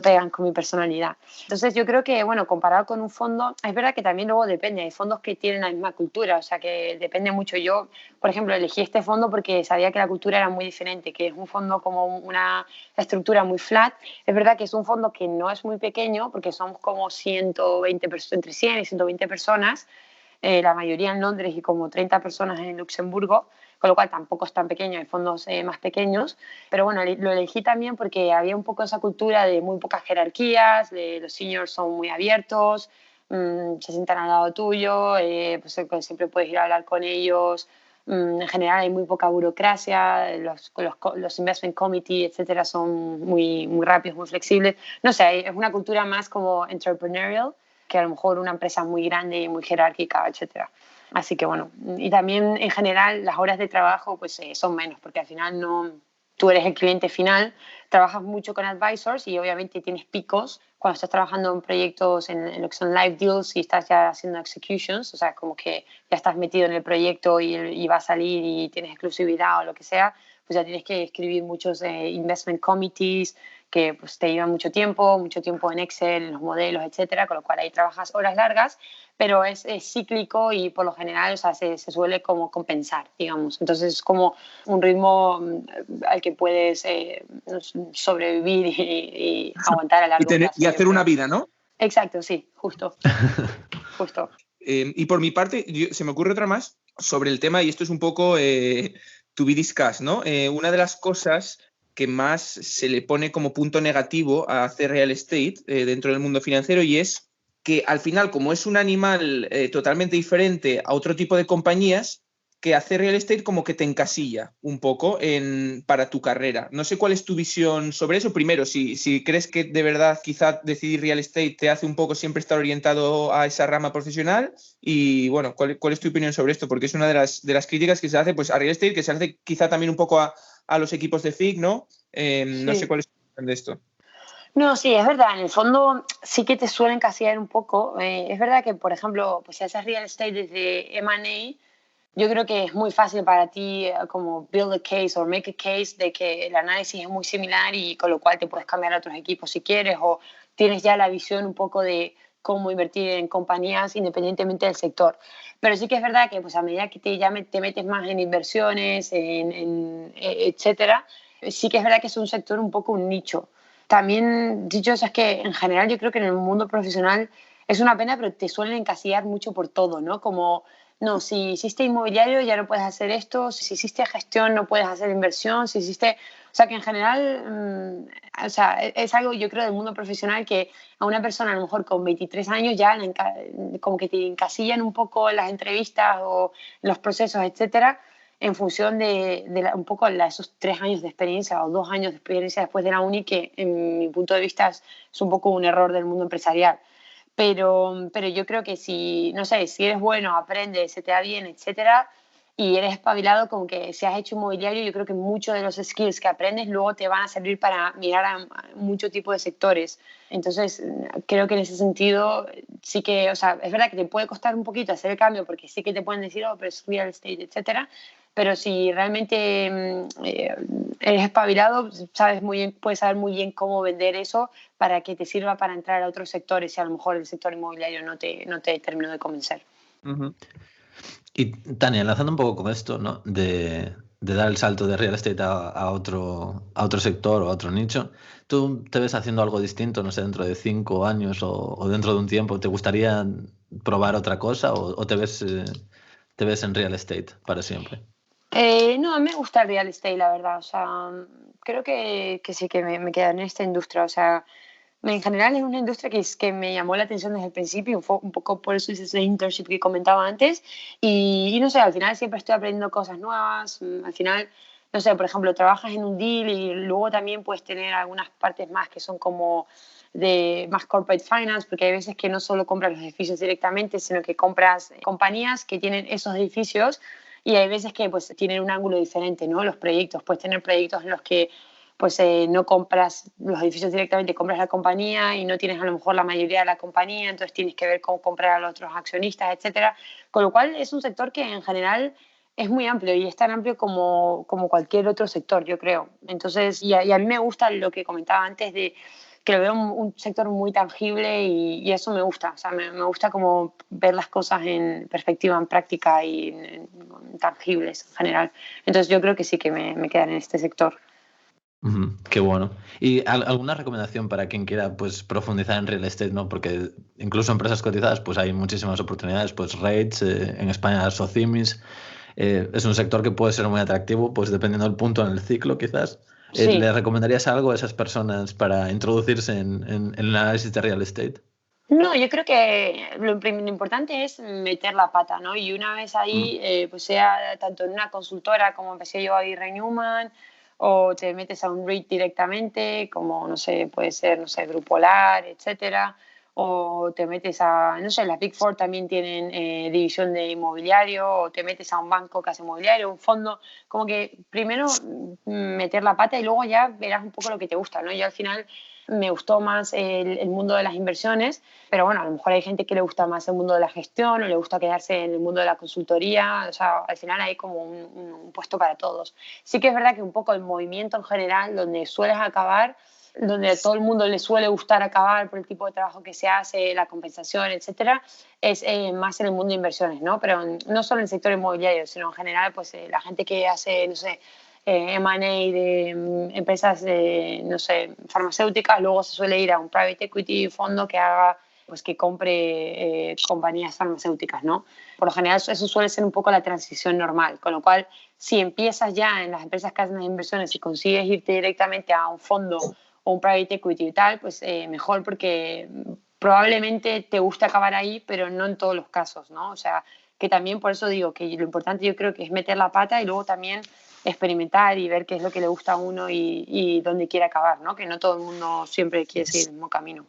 pegan con mi personalidad. Entonces yo creo que, bueno, comparado con un fondo, es verdad que también luego depende, hay fondos que tienen la misma cultura, o sea que depende mucho. Yo, por ejemplo, elegí este fondo porque sabía que la cultura era muy diferente, que es un fondo como una estructura muy flat. Es verdad que es un fondo que no es muy pequeño porque somos como 120 entre 100 y 120 personas, la mayoría en Londres y como 30 personas en Luxemburgo, con lo cual tampoco es tan pequeño, hay fondos más pequeños, pero bueno, lo elegí también porque había un poco esa cultura de muy pocas jerarquías, de los seniors son muy abiertos, se sientan al lado tuyo, pues siempre puedes ir a hablar con ellos, en general hay muy poca burocracia, los investment committee, etcétera, son muy rápidos, muy flexibles. No sé, es una cultura más como entrepreneurial que a lo mejor una empresa muy grande y muy jerárquica, etcétera. Así que bueno, y también en general las horas de trabajo pues son menos, porque al final no, tú eres el cliente final, trabajas mucho con advisors y obviamente tienes picos cuando estás trabajando en proyectos en lo que son live deals y estás ya haciendo executions, o sea, como que ya estás metido en el proyecto y va a salir y tienes exclusividad o lo que sea, pues ya tienes que escribir muchos investment committees que pues, te lleva mucho tiempo en Excel, en los modelos, etcétera, con lo cual ahí trabajas horas largas, pero es cíclico y por lo general, o sea, se suele como compensar, digamos. Entonces es como un ritmo al que puedes sobrevivir y aguantar a largo plazo. Y hacer una vida, ¿no? Exacto, sí, justo. Y por mi parte, se me ocurre otra más sobre el tema, y esto es un poco to be discussed, ¿no? Una de las cosas que más se le pone como punto negativo a hacer real estate dentro del mundo financiero, y es que al final, como es un animal totalmente diferente a otro tipo de compañías, que hacer real estate como que te encasilla un poco para tu carrera. No sé cuál es tu visión sobre eso. Primero, si crees que de verdad quizá decidir real estate te hace un poco siempre estar orientado a esa rama profesional, y bueno, ¿cuál es tu opinión sobre esto? Porque es una de las críticas que se hace pues, a real estate, que se hace quizá también un poco a los equipos de FIC, ¿no? No sé cuál es tu opinión de esto. No, sí, es verdad. En el fondo sí que te suelen encasillar un poco. Es verdad que, por ejemplo, pues si haces real estate desde M&A, yo creo que es muy fácil para ti como build a case o make a case de que el análisis es muy similar y con lo cual te puedes cambiar a otros equipos si quieres, o tienes ya la visión un poco de cómo invertir en compañías independientemente del sector. Pero sí que es verdad que pues a medida que te metes más en inversiones, etcétera, sí que es verdad que es un sector un poco un nicho. También, dicho eso, es que en general yo creo que en el mundo profesional es una pena, pero te suelen encasillar mucho por todo, ¿no? Como, no, si hiciste inmobiliario ya no puedes hacer esto, si hiciste gestión no puedes hacer inversión, si hiciste... O sea, que en general, o sea, es algo, yo creo, del mundo profesional que a una persona a lo mejor con 23 años ya como que te encasillan un poco en las entrevistas o en los procesos, etcétera, en función de un poco esos 3 años de experiencia o 2 años de experiencia después de la uni, que en mi punto de vista es un poco un error del mundo empresarial. Pero yo creo que si, no sé, si eres bueno, aprendes, se te da bien, etcétera, y eres espabilado, como que si has hecho inmobiliario, yo creo que muchos de los skills que aprendes luego te van a servir para mirar a mucho tipo de sectores. Entonces, creo que en ese sentido sí que, o sea, es verdad que te puede costar un poquito hacer el cambio porque sí que te pueden decir, oh, pero es real estate, etcétera, pero si realmente eres espabilado, puedes saber muy bien cómo vender eso para que te sirva para entrar a otros sectores si a lo mejor el sector inmobiliario no te terminó de convencer. Uh-huh. Y Tania, enlazando un poco con esto, ¿no? De dar el salto de real estate a otro sector o a otro nicho, ¿tú te ves haciendo algo distinto, no sé, dentro de 5 años o dentro de un tiempo? ¿Te gustaría probar otra cosa o te ves en real estate para siempre? No, a mí me gusta el real estate, la verdad. O sea, creo que sí que me quedo en esta industria. O sea, en general es una industria que me llamó la atención desde el principio, un poco por eso hice ese internship que comentaba antes. Y no sé, al final siempre estoy aprendiendo cosas nuevas. Al final, no sé, por ejemplo, trabajas en un deal y luego también puedes tener algunas partes más que son como de más corporate finance, porque hay veces que no solo compras los edificios directamente, sino que compras compañías que tienen esos edificios, y hay veces que pues tienen un ángulo diferente, ¿no? Los proyectos, puedes tener proyectos en los que pues no compras los edificios directamente, compras la compañía y no tienes a lo mejor la mayoría de la compañía, entonces tienes que ver cómo comprar a los otros accionistas, etcétera. Con lo cual es un sector que en general es muy amplio y es tan amplio como cualquier otro sector, yo creo. Entonces, y a mí me gusta lo que comentaba antes de que lo veo un sector muy tangible y eso me gusta. O sea, me gusta como ver las cosas en perspectiva, en práctica y en tangibles en general. Entonces yo creo que sí que me quedan en este sector. Qué bueno. ¿Y alguna recomendación para quien quiera pues profundizar en real estate, ¿no? Porque incluso en empresas cotizadas pues hay muchísimas oportunidades, pues REITs, en España Socimis, es un sector que puede ser muy atractivo, pues dependiendo del punto en el ciclo quizás. Sí. ¿Le recomendarías algo a esas personas para introducirse en el análisis de real estate? No, yo creo que lo importante es meter la pata, ¿no? Y una vez ahí, pues sea tanto en una consultora como empecé yo a ir Newman, o te metes a un REIT directamente, como, no sé, puede ser, no sé, Grupolar, etcétera, o te metes a, no sé, las Big Four también tienen división de inmobiliario, o te metes a un banco que hace inmobiliario, un fondo, como que primero meter la pata y luego ya verás un poco lo que te gusta, ¿no? Yo al final me gustó más el mundo de las inversiones, pero bueno, a lo mejor hay gente que le gusta más el mundo de la gestión o le gusta quedarse en el mundo de la consultoría. O sea, al final hay como un puesto para todos. Sí que es verdad que un poco el movimiento en general, donde sueles acabar, donde a todo el mundo le suele gustar acabar por el tipo de trabajo que se hace, la compensación, etcétera, es más en el mundo de inversiones, ¿no? Pero no solo en el sector inmobiliario, sino en general, pues la gente que hace, no sé, M&A de empresas, no sé, farmacéuticas, luego se suele ir a un private equity fondo que haga, pues que compre compañías farmacéuticas, ¿no? Por lo general eso suele ser un poco la transición normal, con lo cual si empiezas ya en las empresas que hacen las inversiones y consigues irte directamente a un fondo o un private equity y tal, pues mejor, porque probablemente te guste acabar ahí, pero no en todos los casos, ¿no? O sea, que también por eso digo que lo importante yo creo que es meter la pata y luego también experimentar y ver qué es lo que le gusta a uno y dónde quiere acabar, ¿no? Que no todo el mundo siempre quiere seguir el mismo camino.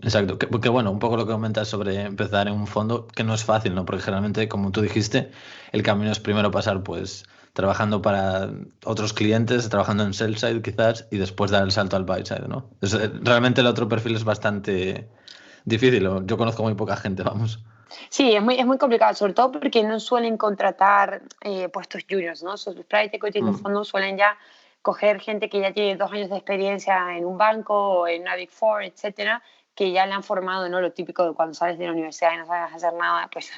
Exacto, que bueno, un poco lo que comentas sobre empezar en un fondo, que no es fácil, ¿no? Porque generalmente, como tú dijiste, el camino es primero pasar pues trabajando para otros clientes, trabajando en sell side quizás, y después dar el salto al buy side, ¿no? Realmente el otro perfil es bastante difícil, yo conozco muy poca gente, vamos. Sí, es muy complicado, sobre todo porque no suelen contratar puestos juniors, ¿no? Los private equity, los fondos suelen ya coger gente que ya tiene 2 años de experiencia en un banco o en una Big Four, etcétera, que ya le han formado, ¿no? Lo típico de cuando sales de la universidad y no sabes hacer nada, pues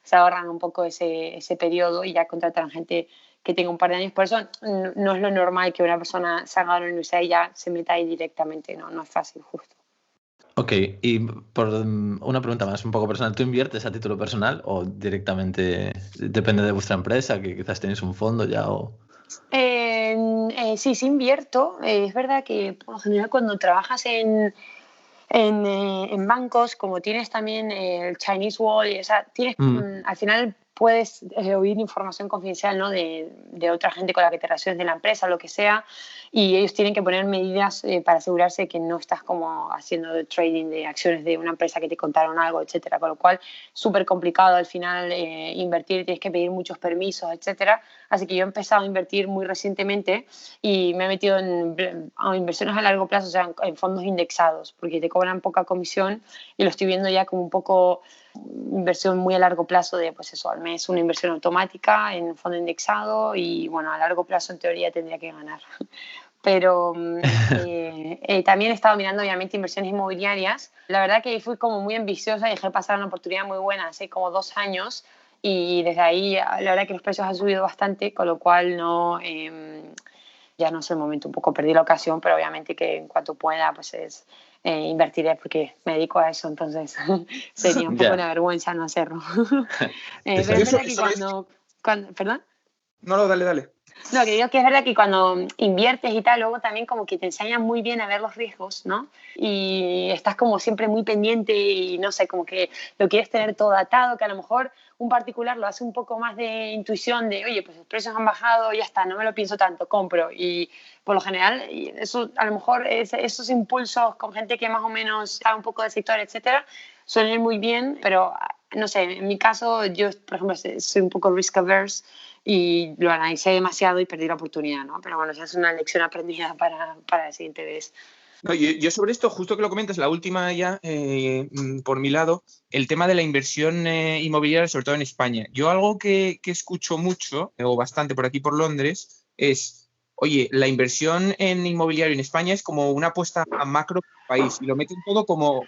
se ahorran un poco ese periodo y ya contratan gente que tenga un par de años. Por eso no es lo normal que una persona salga de la universidad y ya se meta ahí directamente, no es fácil, justo. Ok, y por una pregunta más, un poco personal, ¿tú inviertes a título personal o directamente depende de vuestra empresa, que quizás tenéis un fondo ya o...? Sí invierto. Es verdad que por lo general cuando trabajas en bancos, como tienes también el Chinese Wall, o sea, al final puedes oír información confidencial, ¿no? de otra gente con la que te relaciones de la empresa, lo que sea, y ellos tienen que poner medidas para asegurarse que no estás como haciendo trading de acciones de una empresa que te contaron algo, etcétera, con lo cual súper complicado al final invertir, tienes que pedir muchos permisos, etcétera, así que yo he empezado a invertir muy recientemente y me he metido en inversiones a largo plazo, o sea, en fondos indexados, porque te cobran poca comisión y lo estoy viendo ya como un poco inversión muy a largo plazo de, pues eso, al mes una inversión automática en un fondo indexado y, bueno, a largo plazo en teoría tendría que ganar. Pero también he estado mirando, obviamente, inversiones inmobiliarias. La verdad que fui como muy ambiciosa y dejé pasar una oportunidad muy buena hace como 2 años y desde ahí la verdad que los precios han subido bastante, con lo cual ya no es el momento, un poco perdí la ocasión, pero obviamente que en cuanto pueda pues invertiré porque me dedico a eso, entonces sería un poco una vergüenza no hacerlo. Pero es verdad que cuando ¿perdón? No, dale. No, que digo que es verdad que cuando inviertes y tal, luego también como que te enseñan muy bien a ver los riesgos, ¿no? Y estás como siempre muy pendiente y no sé, como que lo quieres tener todo atado, que a lo mejor un particular lo hace un poco más de intuición de, oye, pues los precios han bajado, ya está, no me lo pienso tanto, compro. Y por lo general, eso a lo mejor esos impulsos con gente que más o menos sabe un poco del sector, etcétera, suelen ir muy bien, pero no sé, en mi caso yo, por ejemplo, soy un poco risk averse y lo analicé demasiado y perdí la oportunidad, ¿no? Pero bueno, esa es una lección aprendida para la siguiente vez. No, yo sobre esto, justo que lo comentas, la última ya, por mi lado, el tema de la inversión inmobiliaria, sobre todo en España. Yo algo que escucho mucho, o bastante por aquí por Londres, es, oye, la inversión en inmobiliario en España es como una apuesta a macro país y lo meten todo como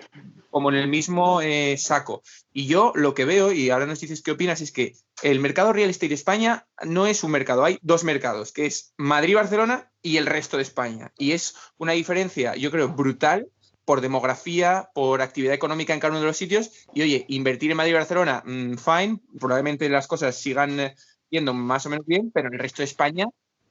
en el mismo saco. Y yo lo que veo, y ahora nos dices qué opinas, es que el mercado real estate de España no es un mercado, hay 2 mercados, que es Madrid-Barcelona y el resto de España. Y es una diferencia, yo creo, brutal por demografía, por actividad económica en cada uno de los sitios. Y oye, invertir en Madrid y Barcelona, fine, probablemente las cosas sigan yendo más o menos bien, pero en el resto de España,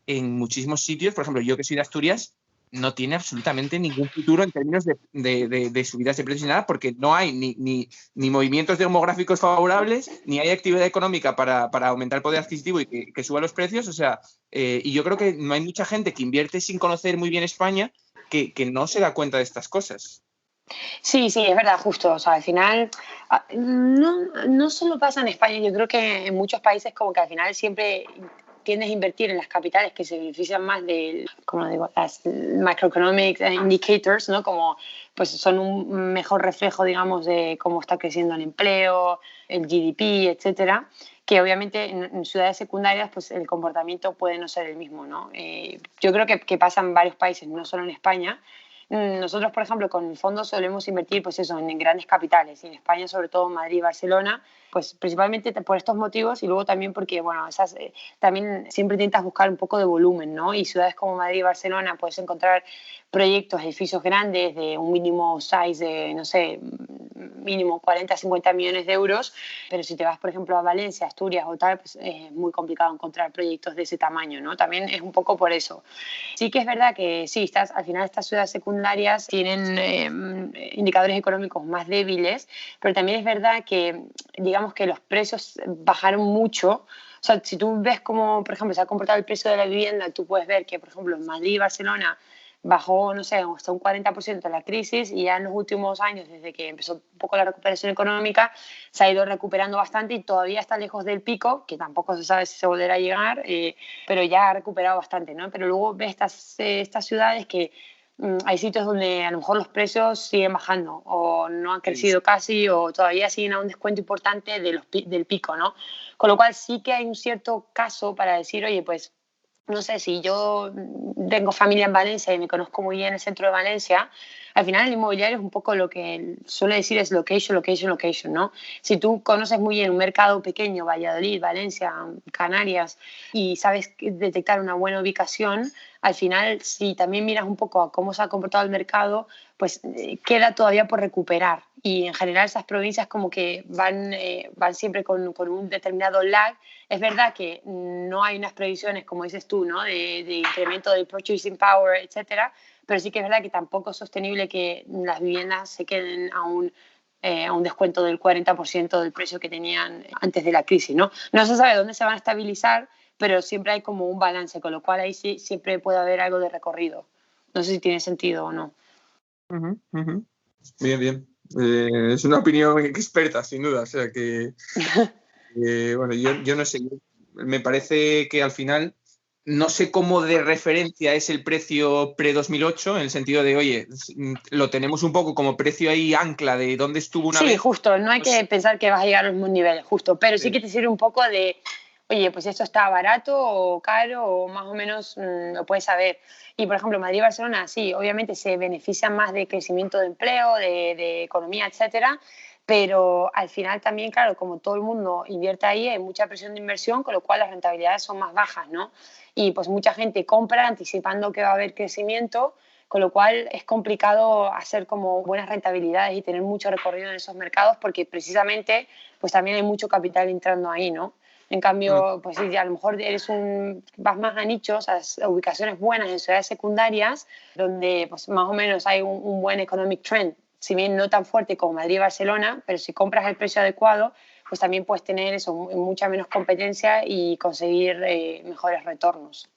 en muchísimos sitios, por ejemplo, yo que soy de Asturias, no tiene absolutamente ningún futuro en términos de subidas de precios ni nada, porque no hay ni movimientos demográficos favorables, ni hay actividad económica para aumentar el poder adquisitivo y que suba los precios. O sea, y yo creo que no hay mucha gente que invierte sin conocer muy bien España que no se da cuenta de estas cosas. Sí, es verdad, justo. O sea, al final, no solo pasa en España, yo creo que en muchos países como que al final siempre tiendes a invertir en las capitales que se benefician más de, como digo, las macroeconomic indicators, ¿no? Como pues son un mejor reflejo, digamos, de cómo está creciendo el empleo, el GDP, etcétera, que obviamente en ciudades secundarias pues el comportamiento puede no ser el mismo, ¿no? Yo creo que pasa en varios países, no solo en España, Nosotros, por ejemplo, con el fondo solemos invertir pues eso, en grandes capitales, y en España, sobre todo Madrid y Barcelona, pues principalmente por estos motivos y luego también porque, bueno, también siempre intentas buscar un poco de volumen, ¿no? Y ciudades como Madrid y Barcelona puedes encontrar proyectos, edificios grandes de un mínimo size de, no sé, mínimo 40, 50 millones de euros, pero si te vas, por ejemplo, a Valencia, Asturias o tal, pues es muy complicado encontrar proyectos de ese tamaño, ¿no? También es un poco por eso. Sí que es verdad que sí, al final estas ciudades secundarias tienen indicadores económicos más débiles, pero también es verdad que, digamos que los precios bajaron mucho. O sea, si tú ves cómo, por ejemplo, se ha comportado el precio de la vivienda, tú puedes ver que, por ejemplo, en Madrid y Barcelona bajó, no sé, hasta un 40% la crisis, y ya en los últimos años, desde que empezó un poco la recuperación económica, se ha ido recuperando bastante y todavía está lejos del pico, que tampoco se sabe si se volverá a llegar, pero ya ha recuperado bastante, ¿no? Pero luego ves estas ciudades que hay sitios donde a lo mejor los precios siguen bajando o no han crecido casi, o todavía siguen a un descuento importante del pico, ¿no? Con lo cual sí que hay un cierto caso para decir, oye, pues no sé, si yo tengo familia en Valencia y me conozco muy bien el centro de Valencia, al final el inmobiliario es un poco lo que suele decir es location, location, location, ¿no? Si tú conoces muy bien un mercado pequeño, Valladolid, Valencia, Canarias, y sabes detectar una buena ubicación, al final, si también miras un poco a cómo se ha comportado el mercado, pues queda todavía por recuperar. Y en general esas provincias como que van siempre con un determinado lag. Es verdad que no hay unas previsiones, como dices tú, ¿no? de incremento del purchasing power, etcétera, pero sí que es verdad que tampoco es sostenible que las viviendas se queden a un descuento del 40% del precio que tenían antes de la crisis, ¿no? No se sabe dónde se van a estabilizar, pero siempre hay como un balance, con lo cual ahí sí siempre puede haber algo de recorrido. No sé si tiene sentido o no. Bien, bien. Es una opinión experta, sin duda. O sea que, bueno, yo no sé. Me parece que al final no sé cómo de referencia es el precio pre-2008, en el sentido de, oye, lo tenemos un poco como precio ahí ancla de dónde estuvo una vez. Sí, justo. No hay que pensar que vas a llegar a los mismos niveles, justo. Pero sí que te sirve un poco de, oye, pues esto está barato o caro o más o menos lo puedes saber. Y, por ejemplo, Madrid y Barcelona, sí, obviamente se benefician más de crecimiento de empleo, de economía, etcétera, pero al final también, claro, como todo el mundo invierte ahí, hay mucha presión de inversión, con lo cual las rentabilidades son más bajas, ¿no? Y pues mucha gente compra anticipando que va a haber crecimiento, con lo cual es complicado hacer como buenas rentabilidades y tener mucho recorrido en esos mercados, porque precisamente pues también hay mucho capital entrando ahí, ¿no? En cambio, pues sí, a lo mejor vas más a nichos, a ubicaciones buenas en ciudades secundarias, donde pues más o menos hay un buen economic trend, si bien no tan fuerte como Madrid y Barcelona, pero si compras el precio adecuado, pues también puedes tener eso, mucha menos competencia y conseguir mejores retornos.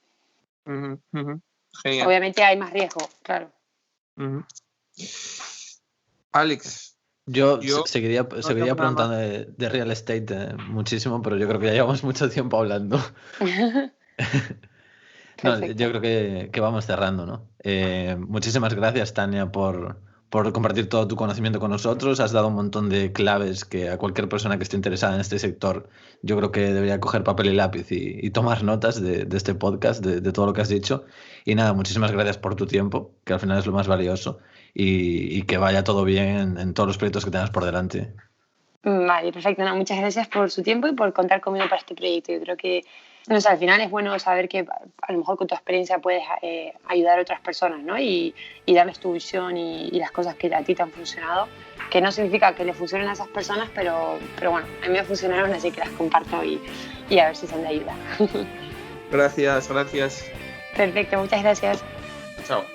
Genial. Obviamente hay más riesgo, claro. Alex. Yo seguiría preguntando de real estate muchísimo, pero yo creo que ya llevamos mucho tiempo hablando. No, yo creo que vamos cerrando, ¿no? Muchísimas gracias, Tania, por compartir todo tu conocimiento con nosotros. Has dado un montón de claves que a cualquier persona que esté interesada en este sector, yo creo que debería coger papel y lápiz y tomar notas de este podcast, de todo lo que has dicho. Y nada, muchísimas gracias por tu tiempo, que al final es lo más valioso, y que vaya todo bien en todos los proyectos que tengas por delante. Vale, perfecto. No, muchas gracias por su tiempo y por contar conmigo para este proyecto. Yo creo que no sé, al final es bueno saber que a lo mejor con tu experiencia puedes ayudar a otras personas, ¿no? Y darles tu visión y las cosas que a ti te han funcionado, que no significa que le funcionen a esas personas, pero bueno, a mí me funcionaron, así que las comparto y a ver si son de ayuda. Gracias. Perfecto, muchas gracias. Chao.